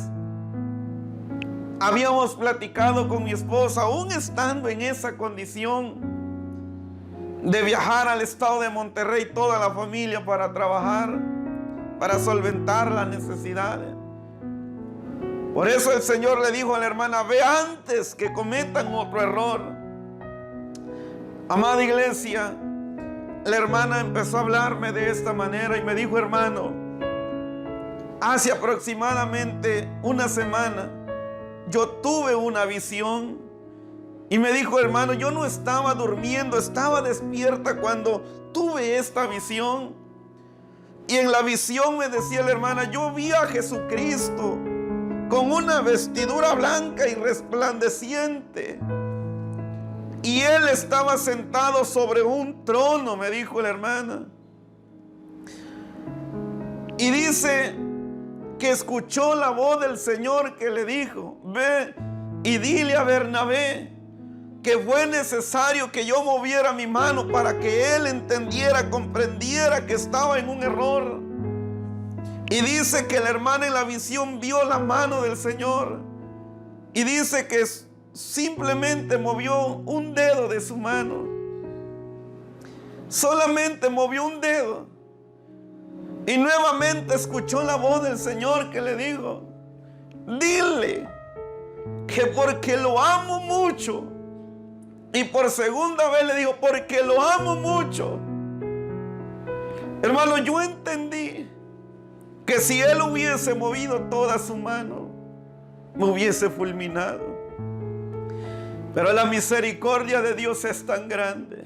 habíamos platicado con mi esposa, aún estando en esa condición de viajar al estado de Monterrey, toda la familia para trabajar, para solventar las necesidades. Por eso el Señor le dijo a la hermana, ve antes que cometan otro error. Amada iglesia, la hermana empezó a hablarme de esta manera y me dijo, hermano, hace aproximadamente una semana yo tuve una visión. Y me dijo, hermano, yo no estaba durmiendo, estaba despierta cuando tuve esta visión. Y en la visión me decía la hermana, yo vi a Jesucristo con una vestidura blanca y resplandeciente. Y Él estaba sentado sobre un trono, me dijo la hermana. Y dice que escuchó la voz del Señor que le dijo, ve y dile a Bernabé que fue necesario que yo moviera mi mano para que él entendiera, comprendiera que estaba en un error. Y dice que la hermana en la visión vio la mano del Señor. Y dice que simplemente movió un dedo de su mano. Solamente movió un dedo. Y nuevamente escuchó la voz del Señor que le dijo: dile que porque lo amo mucho. Y por segunda vez le dijo: porque lo amo mucho. Hermano, yo entendí que si él hubiese movido toda su mano, me hubiese fulminado. Pero la misericordia de Dios es tan grande.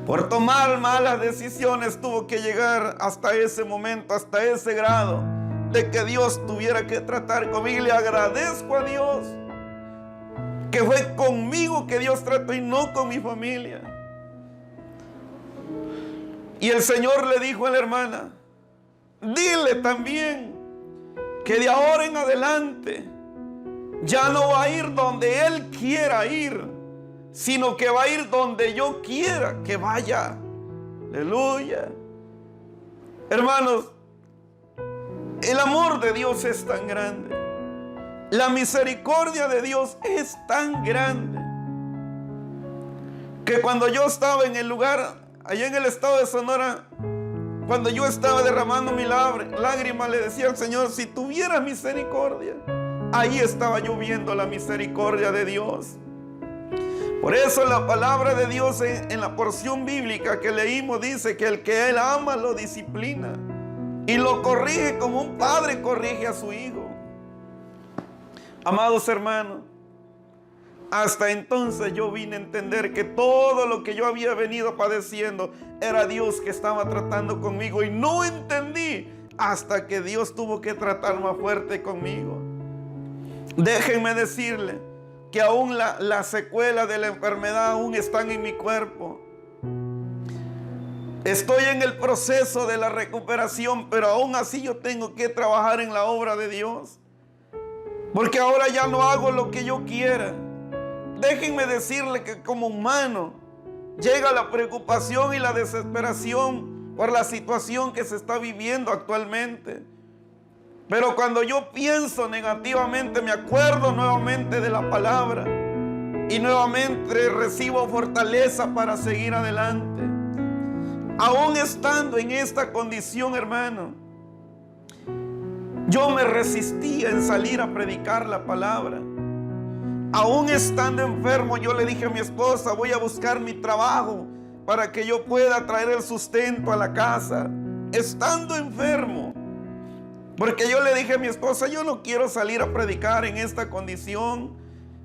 Por tomar malas decisiones tuvo que llegar hasta ese momento, hasta ese grado de que Dios tuviera que tratar conmigo. Y le agradezco a Dios que fue conmigo que Dios trató y no con mi familia. Y el Señor le dijo a la hermana: dile también que de ahora en adelante ya no va a ir donde Él quiera ir, sino que va a ir donde yo quiera que vaya. Aleluya. Hermanos, el amor de Dios es tan grande. La misericordia de Dios es tan grande que cuando yo estaba en el lugar, allá en el estado de Sonora, cuando yo estaba derramando mi lágrima, le decía al Señor: si tuviera misericordia. Ahí estaba yo viendo la misericordia de Dios. Por eso la palabra de Dios en la porción bíblica que leímos dice que el que Él ama lo disciplina y lo corrige como un padre corrige a su hijo. Amados hermanos, hasta entonces yo vine a entender que todo lo que yo había venido padeciendo era Dios que estaba tratando conmigo, y no entendí hasta que Dios tuvo que tratar más fuerte conmigo. Déjenme decirle que aún la secuela de la enfermedad aún están en mi cuerpo. Estoy en el proceso de la recuperación, pero aún así yo tengo que trabajar en la obra de Dios. Porque ahora ya no hago lo que yo quiera. Déjenme decirle que como humano llega la preocupación y la desesperación por la situación que se está viviendo actualmente. Pero cuando yo pienso negativamente, me acuerdo nuevamente de la palabra y nuevamente recibo fortaleza para seguir adelante. Aún estando en esta condición, hermano, yo me resistía en salir a predicar la palabra. Aún estando enfermo, yo le dije a mi esposa: voy a buscar mi trabajo para que yo pueda traer el sustento a la casa. Estando enfermo. Porque yo le dije a mi esposa: yo no quiero salir a predicar en esta condición.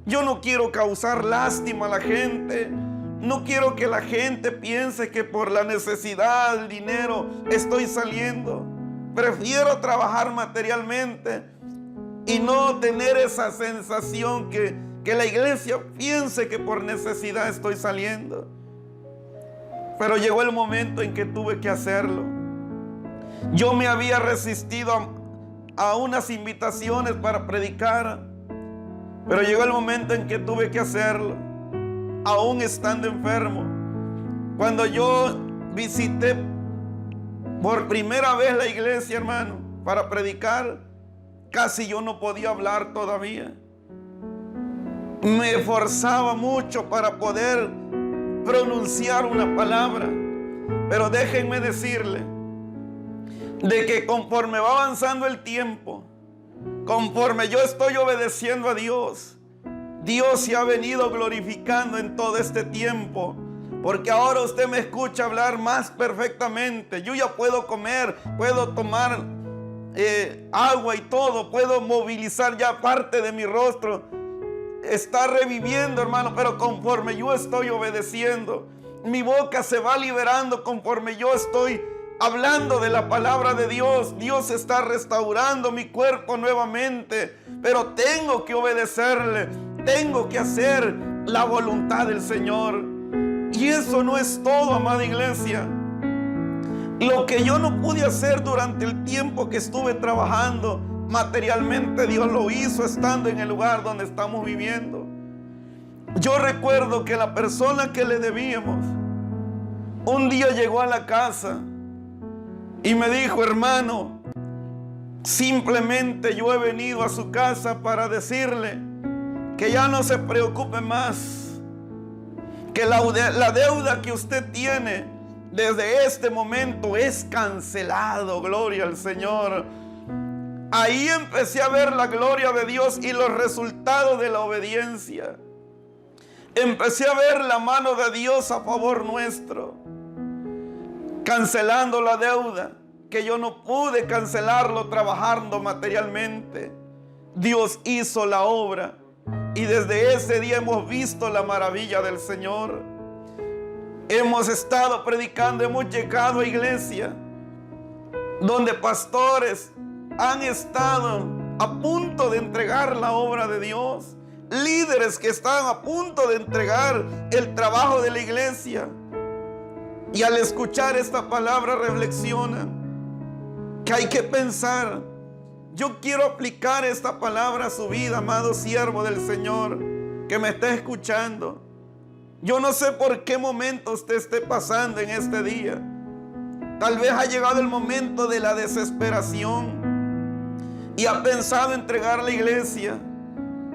Yo no quiero causar lástima a la gente. No quiero que la gente piense que por la necesidad, el dinero, estoy saliendo. Prefiero trabajar materialmente y no tener esa sensación que la iglesia piense que por necesidad estoy saliendo. Pero llegó el momento en que tuve que hacerlo. Yo me había resistido a unas invitaciones para predicar, pero llegó el momento en que tuve que hacerlo, aún estando enfermo. Cuando yo visité por primera vez la iglesia, hermano, para predicar, casi yo no podía hablar todavía. Me esforzaba mucho para poder pronunciar una palabra. Pero déjenme decirle de que conforme va avanzando el tiempo, conforme yo estoy obedeciendo a Dios, Dios se ha venido glorificando en todo este tiempo. Porque ahora usted me escucha hablar más perfectamente. Yo ya puedo comer, puedo tomar agua y todo. Puedo movilizar ya parte de mi rostro. Está reviviendo, hermano, pero conforme yo estoy obedeciendo, mi boca se va liberando conforme yo estoy hablando de la palabra de Dios. Dios está restaurando mi cuerpo nuevamente, pero tengo que obedecerle, tengo que hacer la voluntad del Señor. Y eso no es todo, amada iglesia. Lo que yo no pude hacer durante el tiempo que estuve trabajando materialmente, Dios lo hizo estando en el lugar donde estamos viviendo. Yo recuerdo que la persona que le debíamos un día llegó a la casa y me dijo: hermano, simplemente yo he venido a su casa para decirle que ya no se preocupe más, que la deuda que usted tiene desde este momento es cancelado. Gloria al Señor. Ahí empecé a ver la gloria de Dios y los resultados de la obediencia. Empecé a ver la mano de Dios a favor nuestro, cancelando la deuda que yo no pude cancelarlo trabajando materialmente. Dios hizo la obra y desde ese día hemos visto la maravilla del Señor. Hemos estado predicando, hemos llegado a iglesia donde pastores han estado a punto de entregar la obra de Dios, líderes que están a punto de entregar el trabajo de la iglesia, y al escuchar esta palabra reflexionan que hay que pensar: yo quiero aplicar esta palabra a su vida, amado siervo del Señor que me está escuchando. Yo no sé por qué momento usted esté pasando en este día. Tal vez ha llegado el momento de la desesperación y ha pensado entregar la iglesia,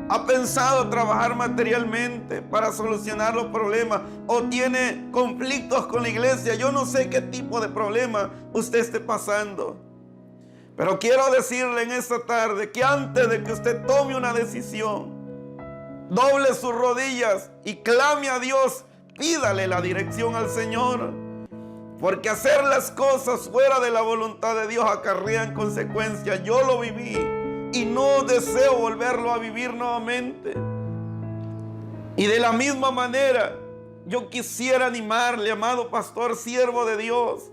ha pensado trabajar materialmente para solucionar los problemas, o tiene conflictos con la iglesia. Yo no sé qué tipo de problema usted esté pasando, pero quiero decirle en esta tarde que antes de que usted tome una decisión, doble sus rodillas y clame a Dios, pídale la dirección al Señor, porque hacer las cosas fuera de la voluntad de Dios acarrean consecuencias. Yo lo viví y no deseo volverlo a vivir nuevamente. Y de la misma manera, yo quisiera animarle, amado pastor, siervo de Dios,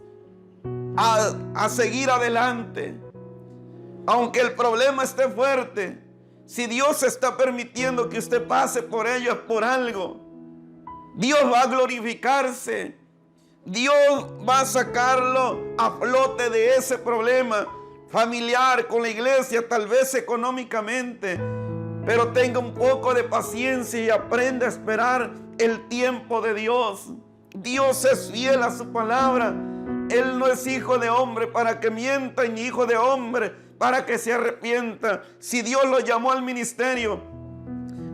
a seguir adelante. Aunque el problema esté fuerte, si Dios está permitiendo que usted pase por ello, es por algo. Dios va a glorificarse. Dios va a sacarlo a flote de ese problema familiar con la iglesia, tal vez económicamente. Pero tenga un poco de paciencia y aprenda a esperar el tiempo de Dios. Dios es fiel a su palabra. Él no es hijo de hombre para que mienta, ni hijo de hombre para que se arrepienta. Si Dios lo llamó al ministerio,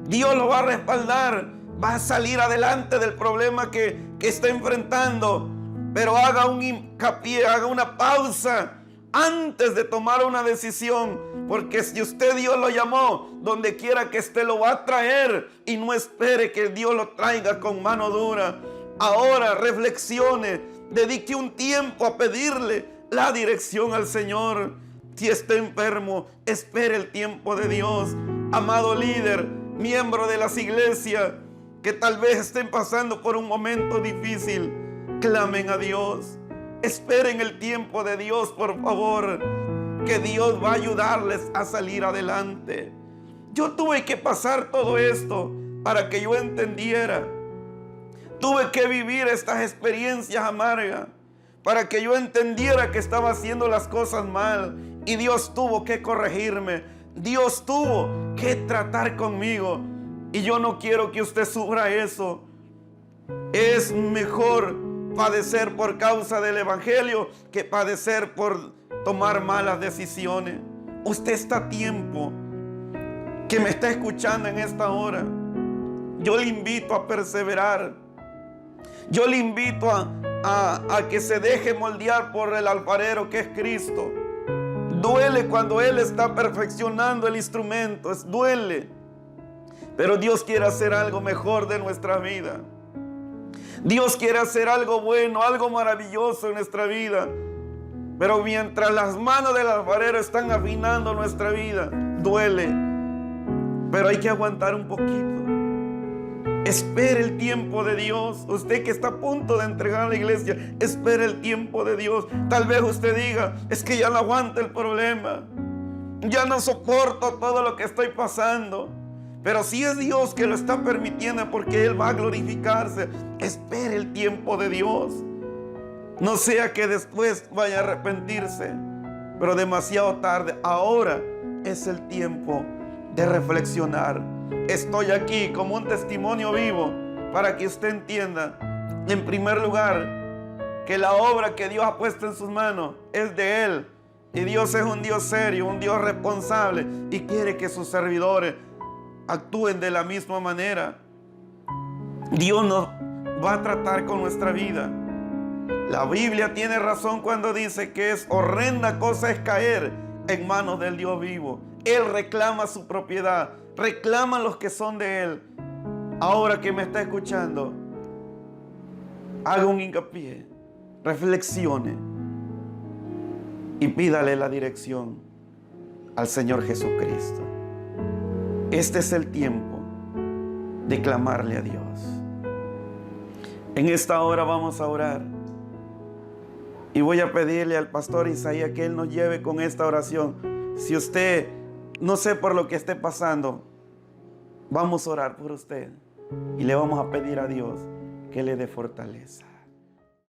Dios lo va a respaldar. Va a salir adelante del problema que está enfrentando. Pero haga un hincapié, haga una pausa antes de tomar una decisión. Porque si usted Dios lo llamó, donde quiera que esté lo va a traer. Y no espere que Dios lo traiga con mano dura. Ahora reflexione, dedique un tiempo a pedirle la dirección al Señor. Si está enfermo, espere el tiempo de Dios. Amado líder, miembro de las iglesias que tal vez estén pasando por un momento difícil, clamen a Dios. Esperen el tiempo de Dios, por favor, que Dios va a ayudarles a salir adelante. Yo tuve que pasar todo esto para que yo entendiera. Tuve que vivir estas experiencias amargas para que yo entendiera que estaba haciendo las cosas mal. Y Dios tuvo que corregirme. Dios tuvo que tratar conmigo. Y yo no quiero que usted sufra eso. Es mejor padecer por causa del evangelio que padecer por tomar malas decisiones. Usted está a tiempo, que me está escuchando en esta hora. Yo le invito a perseverar. Yo le invito a que se deje moldear por el alfarero que es Cristo. Duele cuando Él está perfeccionando el instrumento, duele. Pero Dios quiere hacer algo mejor de nuestra vida. Dios quiere hacer algo bueno, algo maravilloso en nuestra vida. Pero mientras las manos del alfarero están afinando nuestra vida, duele. Pero hay que aguantar un poquito. Espere el tiempo de Dios. Usted que está a punto de entregar a la iglesia, espere el tiempo de Dios. Tal vez usted diga: es que ya no aguanta el problema, ya no soporto todo lo que estoy pasando. Pero si es Dios que lo está permitiendo, porque Él va a glorificarse. Espere el tiempo de Dios. No sea que después vaya a arrepentirse, pero demasiado tarde. Ahora es el tiempo de reflexionar. estoy aquí como un testimonio vivo para que usted entienda, en primer lugar, que la obra que Dios ha puesto en sus manos es de Él. Y Dios es un Dios serio, un Dios responsable, y quiere que sus servidores actúen de la misma manera. Dios nos va a tratar con nuestra vida. La Biblia tiene razón cuando dice que es horrenda cosa es caer en manos del Dios vivo. Él reclama su propiedad, reclama los que son de Él. Ahora que me está escuchando, haga un hincapié, reflexione y pídale la dirección al Señor Jesucristo. Este es el tiempo de clamarle a Dios. En esta hora vamos a orar. Y voy a pedirle al pastor Isaías que él nos lleve con esta oración. Si usted, no sé por lo que esté pasando, vamos a orar por usted. Y le vamos a pedir a Dios que le dé fortaleza.